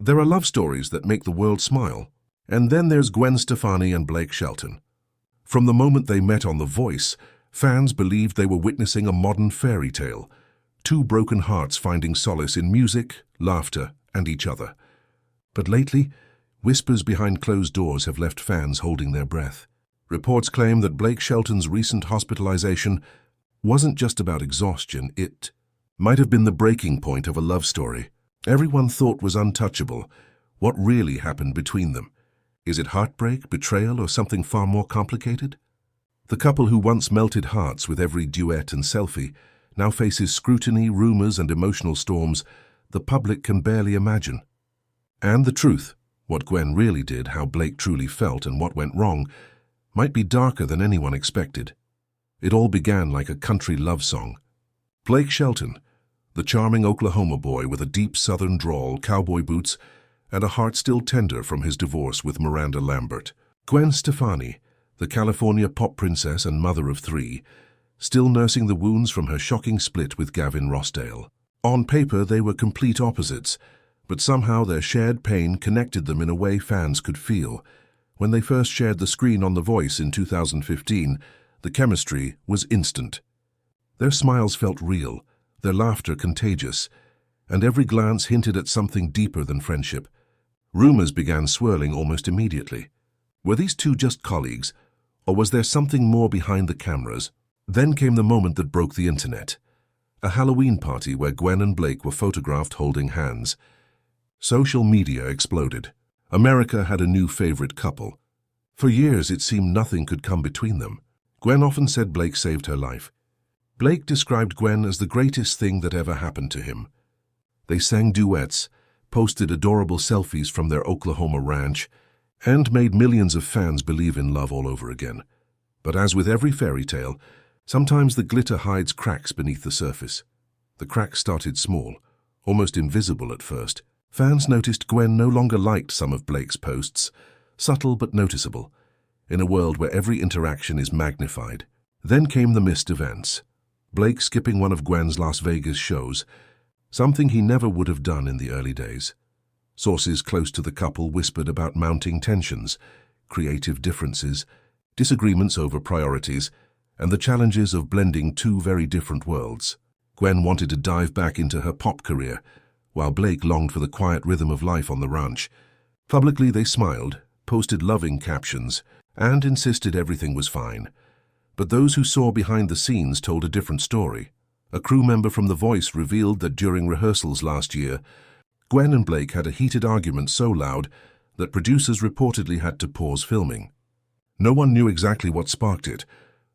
There are love stories that make the world smile. And then there's Gwen Stefani and Blake Shelton. From the moment they met on The Voice, fans believed they were witnessing a modern fairy tale. Two broken hearts finding solace in music, laughter, and each other. But lately, whispers behind closed doors have left fans holding their breath. Reports claim that Blake Shelton's recent hospitalization wasn't just about exhaustion, it might have been the breaking point of a love story everyone thought was untouchable. What really happened between them? Is it heartbreak, betrayal, or something far more complicated? The couple who once melted hearts with every duet and selfie now faces scrutiny, rumors, and emotional storms the public can barely imagine. And the truth, what Gwen really did, how Blake truly felt, and what went wrong, might be darker than anyone expected. It all began like a country love song. Blake Shelton, the charming Oklahoma boy with a deep southern drawl, cowboy boots, and a heart still tender from his divorce with Miranda Lambert. Gwen Stefani, the California pop princess and mother of three, still nursing the wounds from her shocking split with Gavin Rossdale. On paper, they were complete opposites, but somehow their shared pain connected them in a way fans could feel. When they first shared the screen on The Voice in 2015, the chemistry was instant. Their smiles felt real, their laughter contagious, and every glance hinted at something deeper than friendship. Rumors began swirling almost immediately. Were these two just colleagues, or was there something more behind the cameras? Then came the moment that broke the internet. A Halloween party where Gwen and Blake were photographed holding hands. Social media exploded. America had a new favorite couple. For years, it seemed nothing could come between them. Gwen often said Blake saved her life. Blake described Gwen as the greatest thing that ever happened to him. They sang duets, posted adorable selfies from their Oklahoma ranch, and made millions of fans believe in love all over again. But as with every fairy tale, sometimes the glitter hides cracks beneath the surface. The cracks started small, almost invisible at first. Fans noticed Gwen no longer liked some of Blake's posts, subtle but noticeable, in a world where every interaction is magnified. Then came the missed events. Blake skipping one of Gwen's Las Vegas shows, something he never would have done in the early days. Sources close to the couple whispered about mounting tensions, creative differences, disagreements over priorities, and the challenges of blending two very different worlds. Gwen wanted to dive back into her pop career, while Blake longed for the quiet rhythm of life on the ranch. Publicly they smiled, posted loving captions, and insisted everything was fine. But those who saw behind the scenes told a different story. A crew member from The Voice revealed that during rehearsals last year, Gwen and Blake had a heated argument so loud that producers reportedly had to pause filming. No one knew exactly what sparked it,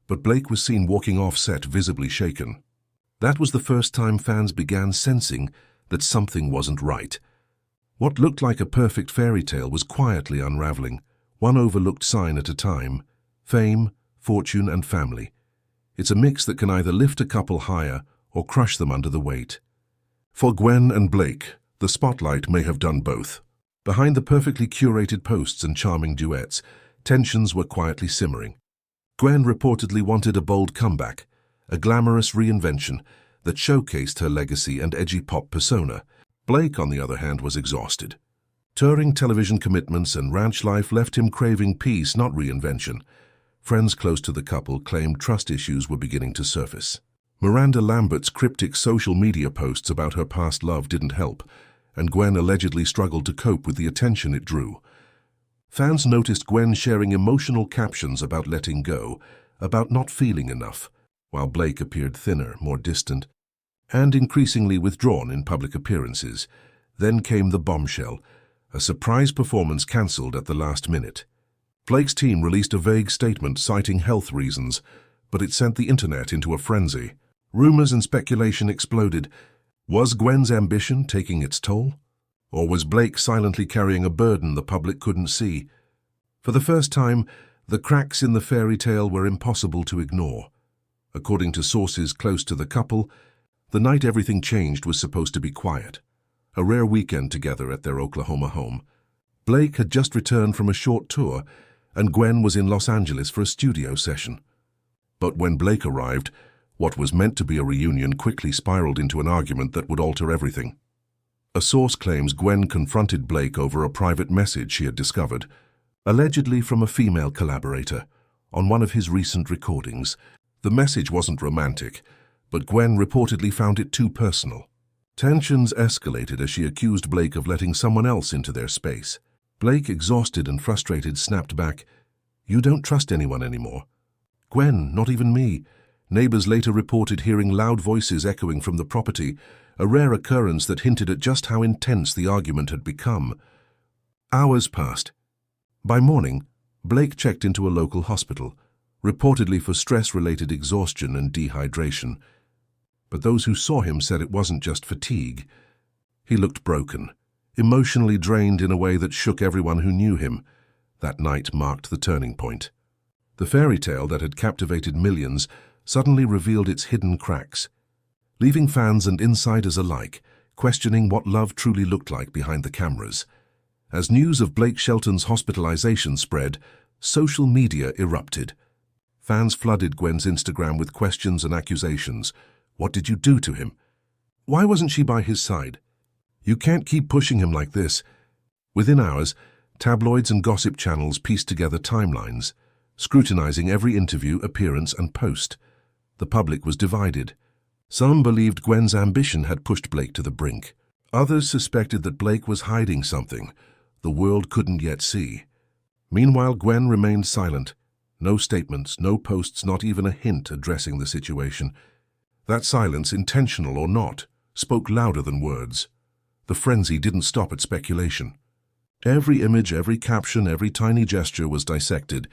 but Blake was seen walking off set visibly shaken. That was the first time fans began sensing that something wasn't right. What looked like a perfect fairy tale was quietly unraveling, one overlooked sign at a time: fame, fortune, and family. It's a mix that can either lift a couple higher or crush them under the weight. For Gwen and Blake, the spotlight may have done both. Behind the perfectly curated posts and charming duets, tensions were quietly simmering. Gwen reportedly wanted a bold comeback, a glamorous reinvention that showcased her legacy and edgy pop persona. Blake, on the other hand, was exhausted. Touring television commitments and ranch life left him craving peace, not reinvention. Friends close to the couple claimed trust issues were beginning to surface. Miranda Lambert's cryptic social media posts about her past love didn't help, and Gwen allegedly struggled to cope with the attention it drew. Fans noticed Gwen sharing emotional captions about letting go, about not feeling enough, while Blake appeared thinner, more distant, and increasingly withdrawn in public appearances. Then came the bombshell, a surprise performance cancelled at the last minute. Blake's team released a vague statement citing health reasons, but it sent the internet into a frenzy. Rumors and speculation exploded. Was Gwen's ambition taking its toll? Or was Blake silently carrying a burden the public couldn't see? For the first time, the cracks in the fairy tale were impossible to ignore. According to sources close to the couple, the night everything changed was supposed to be quiet, a rare weekend together at their Oklahoma home. Blake had just returned from a short tour, and Gwen was in Los Angeles for a studio session. But when Blake arrived, what was meant to be a reunion quickly spiraled into an argument that would alter everything. A source claims Gwen confronted Blake over a private message she had discovered, allegedly from a female collaborator, on one of his recent recordings. The message wasn't romantic, but Gwen reportedly found it too personal. Tensions escalated as she accused Blake of letting someone else into their space. Blake, exhausted and frustrated, snapped back, "You don't trust anyone anymore." "Gwen, not even me." Neighbors later reported hearing loud voices echoing from the property, a rare occurrence that hinted at just how intense the argument had become. Hours passed. By morning, Blake checked into a local hospital, reportedly for stress-related exhaustion and dehydration. But those who saw him said it wasn't just fatigue. He looked broken, emotionally drained in a way that shook everyone who knew him. That night marked the turning point. The fairy tale that had captivated millions suddenly revealed its hidden cracks, leaving fans and insiders alike questioning what love truly looked like behind the cameras. As news of Blake Shelton's hospitalization spread, social media erupted. Fans flooded Gwen's Instagram with questions and accusations. What did you do to him? Why wasn't she by his side? You can't keep pushing him like this. Within hours, tabloids and gossip channels pieced together timelines, scrutinizing every interview, appearance, and post. The public was divided. Some believed Gwen's ambition had pushed Blake to the brink. Others suspected that Blake was hiding something the world couldn't yet see. Meanwhile, Gwen remained silent. No statements, no posts, not even a hint addressing the situation. That silence, intentional or not, spoke louder than words. The frenzy didn't stop at speculation. Every image, every caption, every tiny gesture was dissected.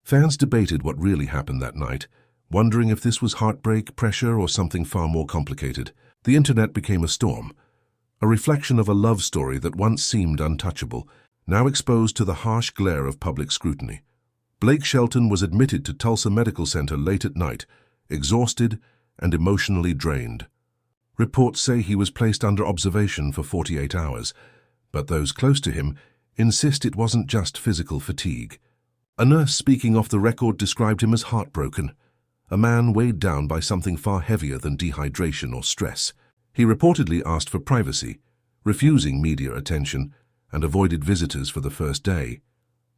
Fans debated what really happened that night, wondering if this was heartbreak, pressure, or something far more complicated. The internet became a storm, a reflection of a love story that once seemed untouchable, now exposed to the harsh glare of public scrutiny. Blake Shelton was admitted to Tulsa Medical Center late at night, exhausted and emotionally drained. Reports say he was placed under observation for 48 hours, but those close to him insist it wasn't just physical fatigue. A nurse speaking off the record described him as heartbroken, a man weighed down by something far heavier than dehydration or stress. He reportedly asked for privacy, refusing media attention, and avoided visitors for the first day.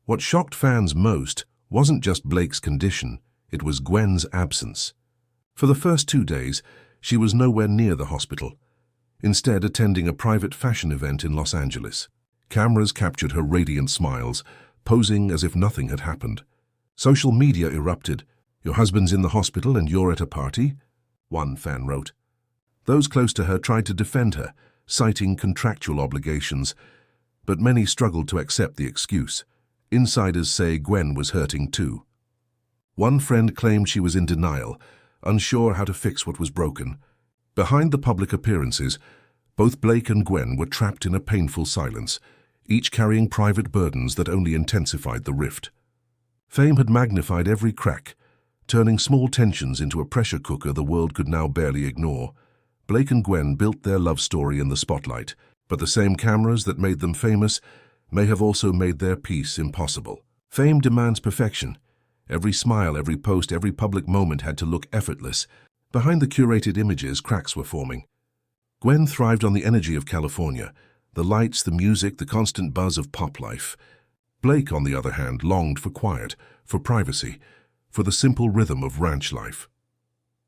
What shocked fans most wasn't just Blake's condition, it was Gwen's absence. For the first 2 days, she was nowhere near the hospital, instead attending a private fashion event in Los Angeles. Cameras captured her radiant smiles, posing as if nothing had happened. Social media erupted. "Your husband's in the hospital and you're at a party?" one fan wrote. Those close to her tried to defend her, citing contractual obligations, but many struggled to accept the excuse. Insiders say Gwen was hurting too. One friend claimed she was in denial, unsure how to fix what was broken. Behind the public appearances, both Blake and Gwen were trapped in a painful silence, each carrying private burdens that only intensified the rift. Fame had magnified every crack, turning small tensions into a pressure cooker the world could now barely ignore. Blake and Gwen built their love story in the spotlight, but the same cameras that made them famous may have also made their peace impossible. Fame demands perfection. Every smile, every post, every public moment had to look effortless. Behind the curated images, cracks were forming. Gwen thrived on the energy of California, the lights, the music, the constant buzz of pop life. Blake, on the other hand, longed for quiet, for privacy, for the simple rhythm of ranch life.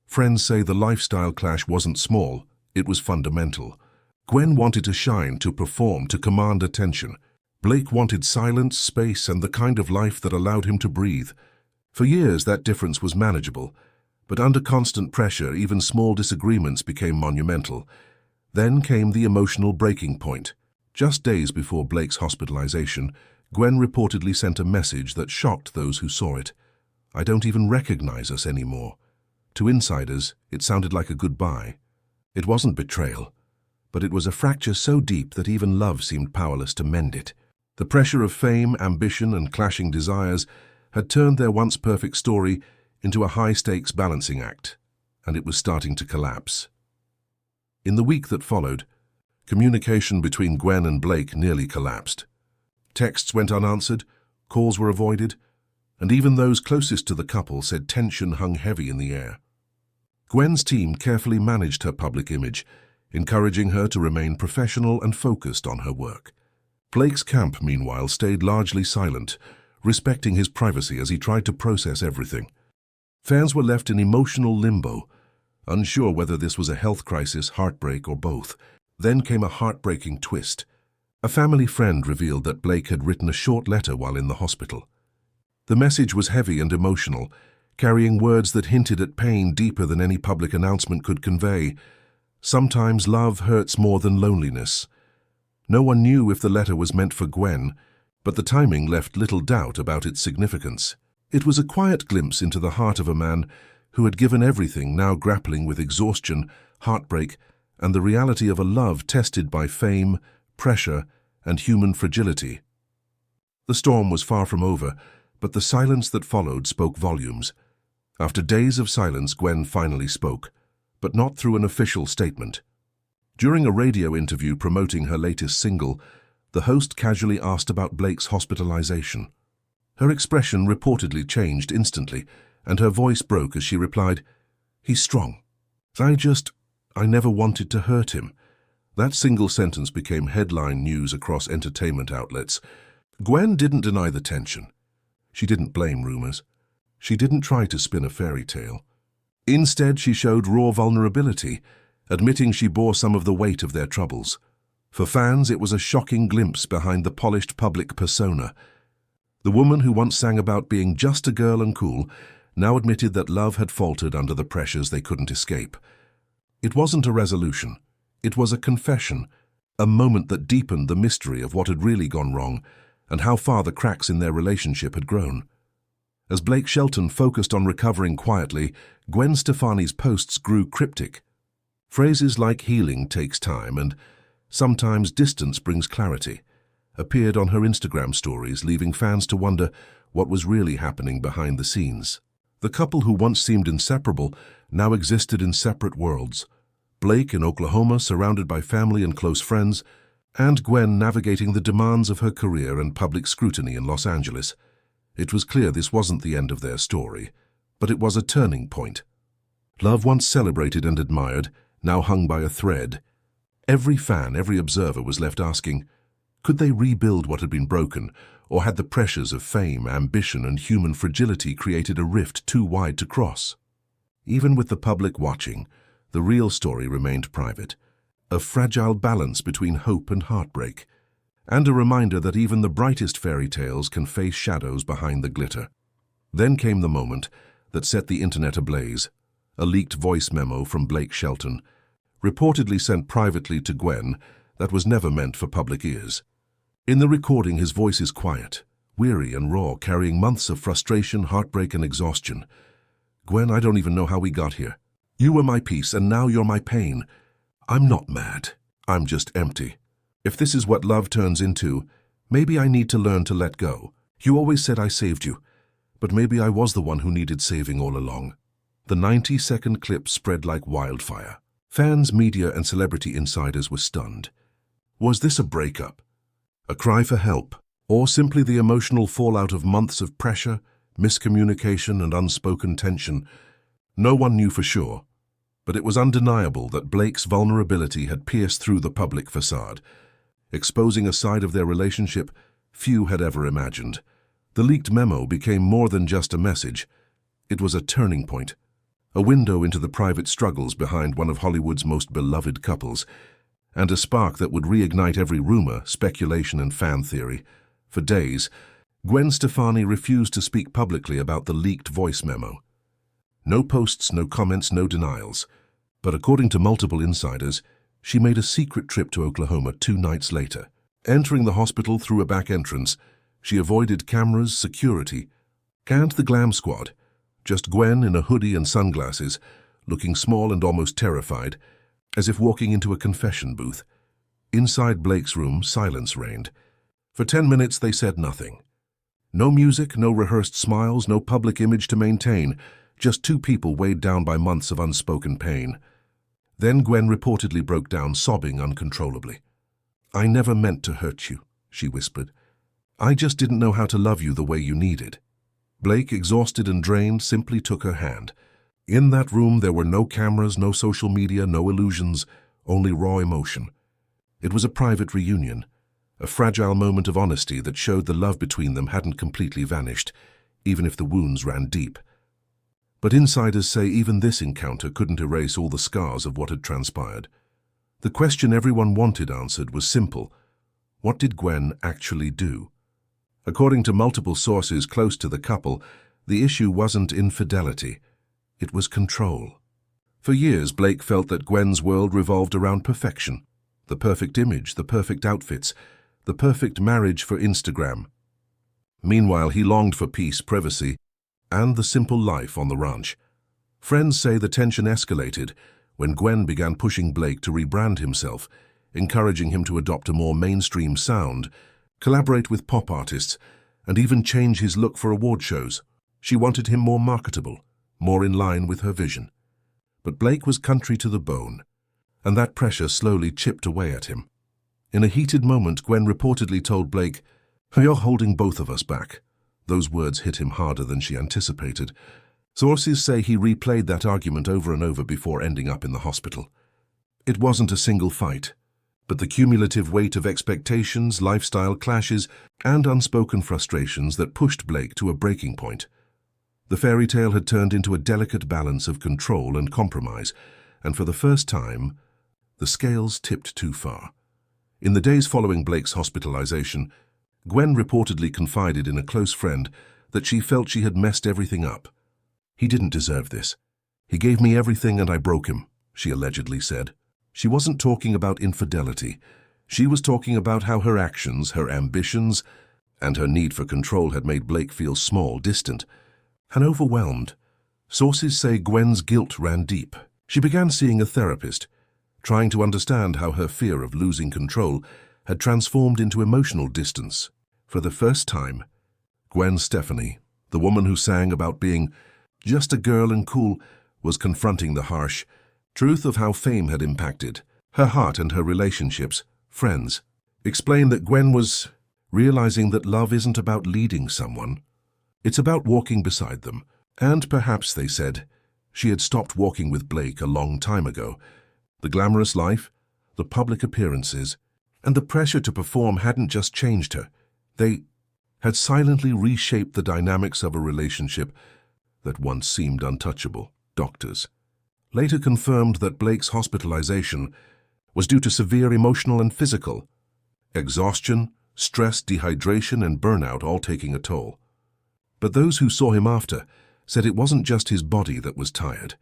Friends say the lifestyle clash wasn't small, it was fundamental. Gwen wanted to shine, to perform, to command attention. Blake wanted silence, space, and the kind of life that allowed him to breathe. For years, that difference was manageable, but under constant pressure, even small disagreements became monumental. Then came the emotional breaking point. Just days before Blake's hospitalization, Gwen reportedly sent a message that shocked those who saw it. "I don't even recognize us anymore." To insiders, it sounded like a goodbye. It wasn't betrayal, but it was a fracture so deep that even love seemed powerless to mend it. The pressure of fame, ambition, and clashing desires had turned their once perfect story into a high-stakes balancing act, and it was starting to collapse. In the week that followed, communication between Gwen and Blake nearly collapsed. Texts went unanswered, calls were avoided, and even those closest to the couple said tension hung heavy in the air. Gwen's team carefully managed her public image, encouraging her to remain professional and focused on her work. Blake's camp, meanwhile, stayed largely silent, respecting his privacy as he tried to process everything. Fans were left in emotional limbo, unsure whether this was a health crisis, heartbreak, or both. Then came a heartbreaking twist. A family friend revealed that Blake had written a short letter while in the hospital. The message was heavy and emotional, carrying words that hinted at pain deeper than any public announcement could convey. Sometimes love hurts more than loneliness. No one knew if the letter was meant for Gwen, but the timing left little doubt about its significance. It was a quiet glimpse into the heart of a man who had given everything, now grappling with exhaustion, heartbreak, and the reality of a love tested by fame, pressure, and human fragility. The storm was far from over, but the silence that followed spoke volumes. After days of silence, Gwen finally spoke, but not through an official statement. During a radio interview promoting her latest single, the host casually asked about Blake's hospitalization. Her expression reportedly changed instantly, and her voice broke as she replied, "He's strong. I never wanted to hurt him." That single sentence became headline news across entertainment outlets. Gwen didn't deny the tension. She didn't blame rumors. She didn't try to spin a fairy tale. Instead, she showed raw vulnerability, admitting she bore some of the weight of their troubles. For fans, it was a shocking glimpse behind the polished public persona. The woman who once sang about being just a girl and cool now admitted that love had faltered under the pressures they couldn't escape. It wasn't a resolution. It was a confession, a moment that deepened the mystery of what had really gone wrong and how far the cracks in their relationship had grown. As Blake Shelton focused on recovering quietly, Gwen Stefani's posts grew cryptic. Phrases like "healing takes time" and "sometimes distance brings clarity" appeared on her Instagram stories, leaving fans to wonder what was really happening behind the scenes. The couple who once seemed inseparable now existed in separate worlds. Blake in Oklahoma, surrounded by family and close friends, and Gwen navigating the demands of her career and public scrutiny in Los Angeles. It was clear this wasn't the end of their story, but it was a turning point. Love once celebrated and admired, now hung by a thread. Every fan, every observer was left asking, could they rebuild what had been broken, or had the pressures of fame, ambition, and human fragility created a rift too wide to cross? Even with the public watching, the real story remained private, a fragile balance between hope and heartbreak, and a reminder that even the brightest fairy tales can face shadows behind the glitter. Then came the moment that set the internet ablaze, a leaked voice memo from Blake Shelton, reportedly sent privately to Gwen, that was never meant for public ears. In the recording, his voice is quiet, weary and raw, carrying months of frustration, heartbreak, and exhaustion. "Gwen, I don't even know how we got here. You were my peace, and now you're my pain. I'm not mad. I'm just empty. If this is what love turns into, maybe I need to learn to let go. You always said I saved you, but maybe I was the one who needed saving all along." The 90-second clip spread like wildfire. Fans, media, and celebrity insiders were stunned. Was this a breakup, a cry for help, or simply the emotional fallout of months of pressure, miscommunication, and unspoken tension? No one knew for sure, but it was undeniable that Blake's vulnerability had pierced through the public facade, exposing a side of their relationship few had ever imagined. The leaked memo became more than just a message. It was a turning point, a window into the private struggles behind one of Hollywood's most beloved couples, and a spark that would reignite every rumor, speculation, and fan theory. For days, Gwen Stefani refused to speak publicly about the leaked voice memo. No posts, no comments, no denials. But according to multiple insiders, she made a secret trip to Oklahoma 2 nights later. Entering the hospital through a back entrance, she avoided cameras, security, and the glam squad. Just Gwen in a hoodie and sunglasses, looking small and almost terrified, as if walking into a confession booth. Inside Blake's room, silence reigned. For 10 minutes they said nothing. No music, no rehearsed smiles, no public image to maintain, just two people weighed down by months of unspoken pain. Then Gwen reportedly broke down, sobbing uncontrollably. "I never meant to hurt you," she whispered. "I just didn't know how to love you the way you needed." Blake, exhausted and drained, simply took her hand. In that room there were no cameras, no social media, no illusions, only raw emotion. It was a private reunion, a fragile moment of honesty that showed the love between them hadn't completely vanished, even if the wounds ran deep. But insiders say even this encounter couldn't erase all the scars of what had transpired. The question everyone wanted answered was simple. What did Gwen actually do? According to multiple sources close to the couple, the issue wasn't infidelity. It was control. For years, Blake felt that Gwen's world revolved around perfection. The perfect image, the perfect outfits, the perfect marriage for Instagram. Meanwhile, he longed for peace, privacy, and the simple life on the ranch. Friends say the tension escalated when Gwen began pushing Blake to rebrand himself, encouraging him to adopt a more mainstream sound, collaborate with pop artists, and even change his look for award shows. She wanted him more marketable, more in line with her vision. But Blake was country to the bone, and that pressure slowly chipped away at him. In a heated moment, Gwen reportedly told Blake, "You're holding both of us back." Those words hit him harder than she anticipated. Sources say he replayed that argument over and over before ending up in the hospital. It wasn't a single fight, but the cumulative weight of expectations, lifestyle clashes, and unspoken frustrations that pushed Blake to a breaking point. The fairy tale had turned into a delicate balance of control and compromise, and for the first time, the scales tipped too far. In the days following Blake's hospitalization, Gwen reportedly confided in a close friend that she felt she had messed everything up. "He didn't deserve this. He gave me everything and I broke him," she allegedly said. She wasn't talking about infidelity. She was talking about how her actions, her ambitions, and her need for control had made Blake feel small, distant, and overwhelmed. Sources say Gwen's guilt ran deep. She began seeing a therapist, trying to understand how her fear of losing control had transformed into emotional distance. For the first time, Gwen Stefani, the woman who sang about being just a girl and cool, was confronting the harsh truth of how fame had impacted her heart and her relationships. Friends explained that Gwen was realizing that love isn't about leading someone. It's about walking beside them. And perhaps, they said, she had stopped walking with Blake a long time ago. The glamorous life, the public appearances, and the pressure to perform hadn't just changed her. They had silently reshaped the dynamics of a relationship that once seemed untouchable. Doctors later confirmed that Blake's hospitalization was due to severe emotional and physical exhaustion, stress, dehydration, and burnout all taking a toll. But those who saw him after said it wasn't just his body that was tired.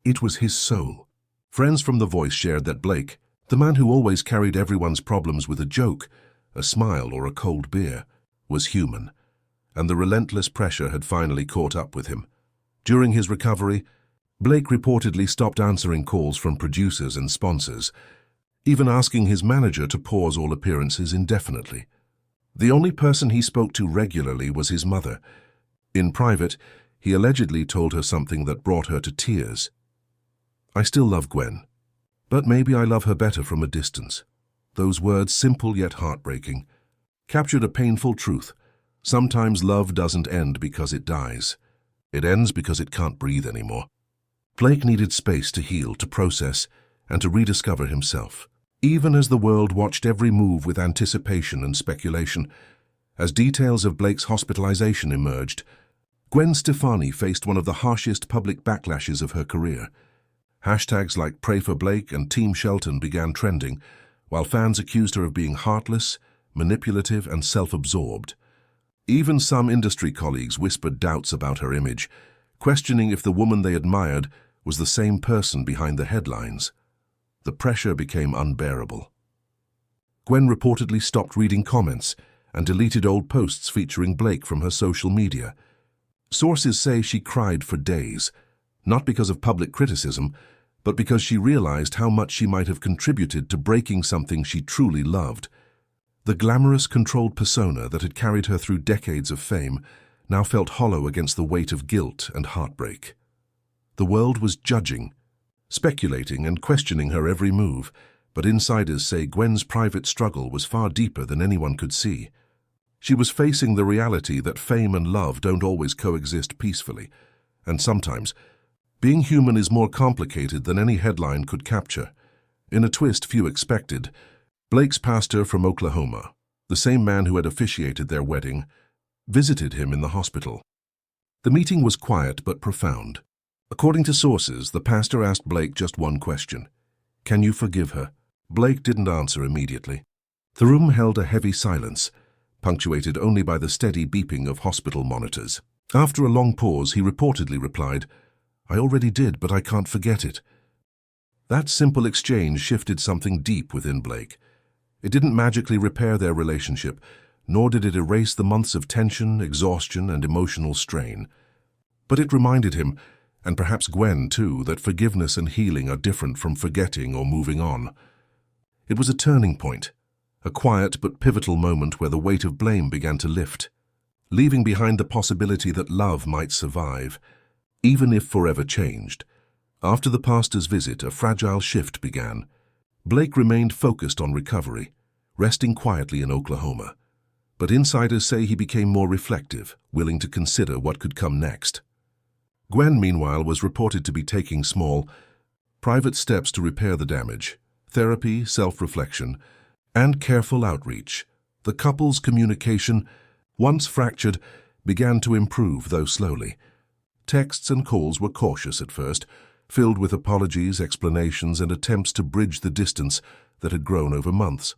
It was his soul. Friends from The Voice shared that Blake, the man who always carried everyone's problems with a joke, a smile, or a cold beer, was human, and the relentless pressure had finally caught up with him. During his recovery, Blake reportedly stopped answering calls from producers and sponsors, even asking his manager to pause all appearances indefinitely. The only person he spoke to regularly was his mother. In private, he allegedly told her something that brought her to tears. "I still love Gwen, but maybe I love her better from a distance." Those words, simple yet heartbreaking, captured a painful truth. Sometimes love doesn't end because it dies. It ends because it can't breathe anymore. Blake needed space to heal, to process, and to rediscover himself. Even as the world watched every move with anticipation and speculation, as details of Blake's hospitalization emerged, Gwen Stefani faced one of the harshest public backlashes of her career. Hashtags like Pray for Blake and Team Shelton began trending, while fans accused her of being heartless, manipulative, and self-absorbed. Even some industry colleagues whispered doubts about her image, questioning if the woman they admired was the same person behind the headlines. The pressure became unbearable. Gwen reportedly stopped reading comments and deleted old posts featuring Blake from her social media. Sources say she cried for days, not because of public criticism, but because she realized how much she might have contributed to breaking something she truly loved. The glamorous, controlled persona that had carried her through decades of fame now felt hollow against the weight of guilt and heartbreak. The world was judging, speculating, and questioning her every move, but insiders say Gwen's private struggle was far deeper than anyone could see. She was facing the reality that fame and love don't always coexist peacefully, and sometimes being human is more complicated than any headline could capture. In a twist few expected, Blake's pastor from Oklahoma, the same man who had officiated their wedding, visited him in the hospital. The meeting was quiet but profound. According to sources, the pastor asked Blake just one question: "Can you forgive her?" Blake didn't answer immediately. The room held a heavy silence, punctuated only by the steady beeping of hospital monitors. After a long pause, he reportedly replied, "I already did, but I can't forget it." That simple exchange shifted something deep within Blake. It didn't magically repair their relationship, nor did it erase the months of tension, exhaustion, and emotional strain. But it reminded him, and perhaps Gwen too, that forgiveness and healing are different from forgetting or moving on. It was a turning point, a quiet but pivotal moment where the weight of blame began to lift, leaving behind the possibility that love might survive, even if forever changed. After the pastor's visit, a fragile shift began. Blake remained focused on recovery, resting quietly in Oklahoma. But insiders say he became more reflective, willing to consider what could come next. Gwen, meanwhile, was reported to be taking small, private steps to repair the damage: therapy, self-reflection, and careful outreach. The couple's communication, once fractured, began to improve, though slowly. Texts and calls were cautious at first, filled with apologies, explanations, and attempts to bridge the distance that had grown over months.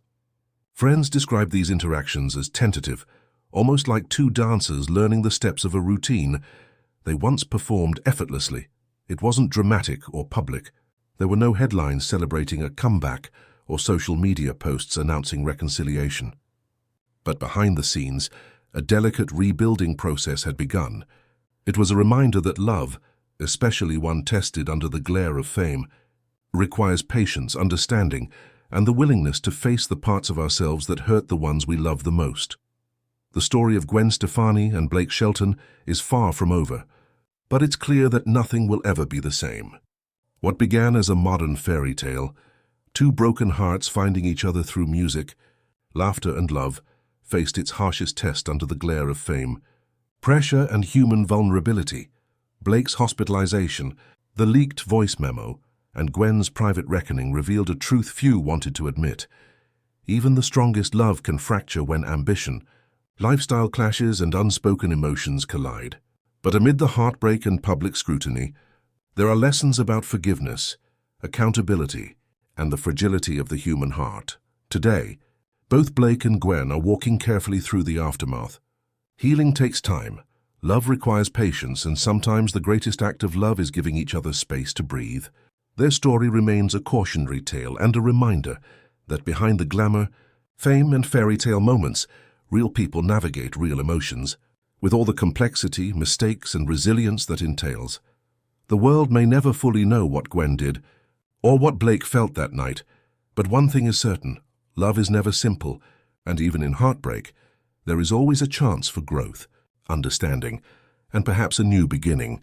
Friends described these interactions as tentative, almost like two dancers learning the steps of a routine they once performed effortlessly. It wasn't dramatic or public. There were no headlines celebrating a comeback or social media posts announcing reconciliation. But behind the scenes, a delicate rebuilding process had begun. It was a reminder that love, especially one tested under the glare of fame, requires patience, understanding, and the willingness to face the parts of ourselves that hurt the ones we love the most. The story of Gwen Stefani and Blake Shelton is far from over, but it's clear that nothing will ever be the same. What began as a modern fairy tale, two broken hearts finding each other through music, laughter, and love, faced its harshest test under the glare of fame. Pressure and human vulnerability, Blake's hospitalization, the leaked voice memo, and Gwen's private reckoning revealed a truth few wanted to admit. Even the strongest love can fracture when ambition, lifestyle clashes, and unspoken emotions collide. But amid the heartbreak and public scrutiny, there are lessons about forgiveness, accountability, and the fragility of the human heart. Today, both Blake and Gwen are walking carefully through the aftermath. Healing takes time. Love requires patience, and sometimes the greatest act of love is giving each other space to breathe. Their story remains a cautionary tale and a reminder that behind the glamour, fame, and fairy tale moments, real people navigate real emotions, with all the complexity, mistakes, and resilience that entails. The world may never fully know what Gwen did, or what Blake felt that night, but one thing is certain: love is never simple, and even in heartbreak, there is always a chance for growth, understanding, and perhaps a new beginning.